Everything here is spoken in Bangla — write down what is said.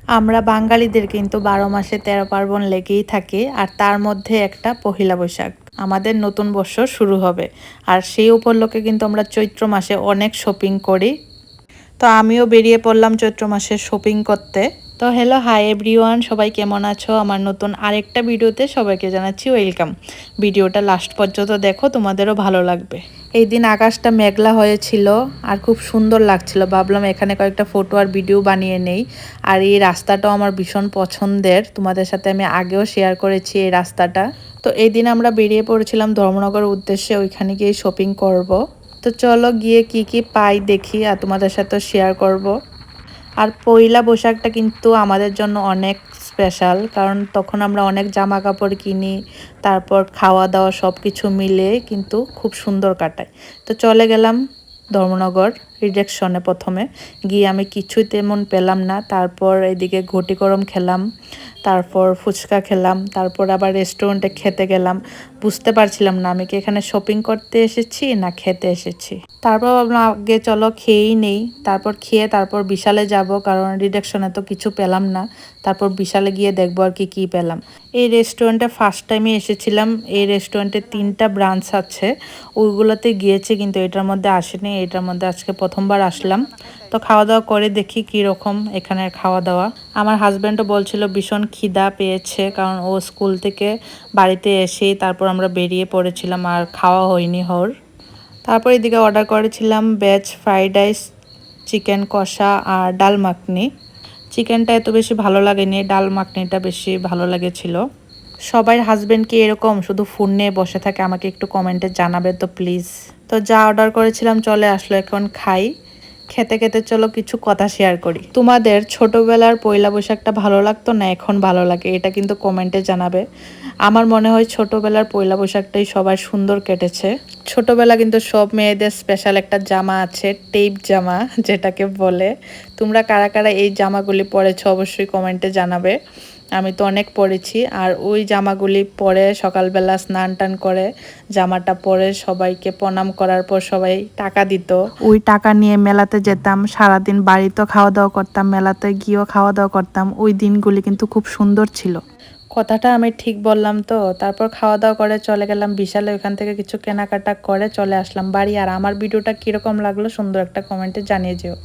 আমরা বাঙালিদের কিন্তু ১২ মাসে ১৩ পার্বণ লেগেই থাকে, আর তার মধ্যে একটা পহিলা বৈশাখ আমাদের নতুন বছর শুরু হবে। আর সেই উপলক্ষে কিন্তু আমরা চৈত্র মাসে অনেক শপিং করি। তো আমিও বেরিয়ে পড়লাম চৈত্র মাসে শপিং করতে। তো হ্যালো, হাই এভরিওয়ান, সবাই কেমন আছো? আমার নতুন আরেকটা ভিডিওতে সবাইকে জানাচ্ছি ওয়েলকাম। ভিডিওটা লাস্ট পর্যন্ত দেখো, তোমাদেরও ভালো লাগবে। এই দিন আকাশটা মেঘলা হয়েছিল আর খুব সুন্দর লাগছিল। ভাবলাম এখানে কয়েকটা ফটো আর ভিডিও বানিয়ে নেই। আর এই রাস্তাটাও আমার ভীষণ পছন্দের, তোমাদের সাথে আমি আগেও শেয়ার করেছি এই রাস্তাটা। তো এই দিন আমরা বেরিয়ে পড়েছিলাম ধর্মনগর উদ্দেশ্যে, ওইখানে গিয়ে শপিং করব। তো চলো গিয়ে কি কি পাই দেখি আর তোমাদের সাথে শেয়ার করব। আর পয়লা বৈশাখটা কিন্তু আমাদের জন্য অনেক স্পেশাল, কারণ তখন আমরা অনেক জামা কাপড় কিনি, তারপর খাওয়া দাওয়া সব কিছু মিলে কিন্তু খুব সুন্দর কাটায়। তো চলে গেলাম ধর্মনগর রিডেকশনে। প্রথমে গিয়ে আমি কিছুই তেমন পেলাম না, তারপর এদিকে ঘটি গরম খেলাম, তারপর ফুচকা খেলাম, তারপর আবার রেস্টুরেন্টে খেতে গেলাম। বুঝতে পারছিলাম না আমি কি এখানে শপিং করতে এসেছি না খেতে এসেছি। তারপর ভাবলাম আগে চলো খেয়েই নেই, তারপর খেয়ে তারপর বিশালে যাব, কারণ রিডাকশনে তো কিছু পেলাম না। তারপর বিশালে গিয়ে দেখবো আর কি কি পেলাম। এই রেস্টুরেন্টে ফার্স্ট টাইমে এসেছিলাম। এই রেস্টুরেন্টে 3টা ব্রাঞ্চ আছে, ওইগুলোতে গিয়েছি কিন্তু এটার মধ্যে আসেনি। এটার মধ্যে আজকে প্রথমবার আসলাম। তো খাওয়া দাওয়া করে দেখি কি রকম এখানের খাওয়া দাওয়া। আমার হাজব্যান্ডও বলছিল ভীষণ খিদা পেয়েছে, কারণ ও স্কুল থেকে বাড়িতে এসেই তারপর আমরা বেরিয়ে পড়েছিলাম আর খাওয়া হয়নি ওর। তারপর এদিকে অর্ডার করেছিলাম ভেজ ফ্রাইড রাইস, চিকেন কষা আর ডাল মাখনি। চিকেনটা এত বেশি ভালো লাগেনি, ডাল মাখনিটা বেশি ভালো লেগেছিল। সবাই হাজবেন্ড কি এরকম শুধু ফোন নিয়ে বসে থাকে? আমাকে একটু কমেন্টে জানাবে তো প্লিজ। তো যা অর্ডার করেছিলাম চলে আসলো, এখন খাই। খেতে খেতে চলো কিছু কথা শেয়ার করি। তোমাদের ছোটবেলার পয়লা বৈশাখটা ভালো লাগতো না এখন ভালো লাগে? এটা কিন্তু কমেন্টে জানাবে। আমার মনে হয় ছোটবেলার পয়লা বৈশাখটাই সবার সুন্দর কেটেছে। ছোটবেলা কিন্তু সব মেয়েদের স্পেশাল একটা জামা আছে, টেপ জামা যেটাকে বলে। তোমরা কারা কারা এই জামাগুলি পরেছো অবশ্যই কমেন্টে জানাবে। আমি তো অনেক পরেছি। আর ওই জামাগুলি পরে সকালবেলা স্নান টান করে জামাটা পরে সবাইকে প্রণাম করার পর সবাই টাকা দিত। ওই টাকা নিয়ে মেলাতে যেতাম, সারাদিন বাড়িতেও খাওয়া দাওয়া করতাম, মেলাতে গিয়েও খাওয়া দাওয়া করতাম। ওই দিনগুলি কিন্তু খুব সুন্দর ছিল। কথাটা আমি ঠিক বললাম তো? তারপর খাওয়া দাওয়া করে চলে গেলাম বিশালে, ওখান থেকে কিছু কেনাকাটা করে চলে আসলাম বাড়ি। আর আমার ভিডিওটা কীরকম লাগলো সুন্দর একটা কমেন্টে জানিয়ে যেও।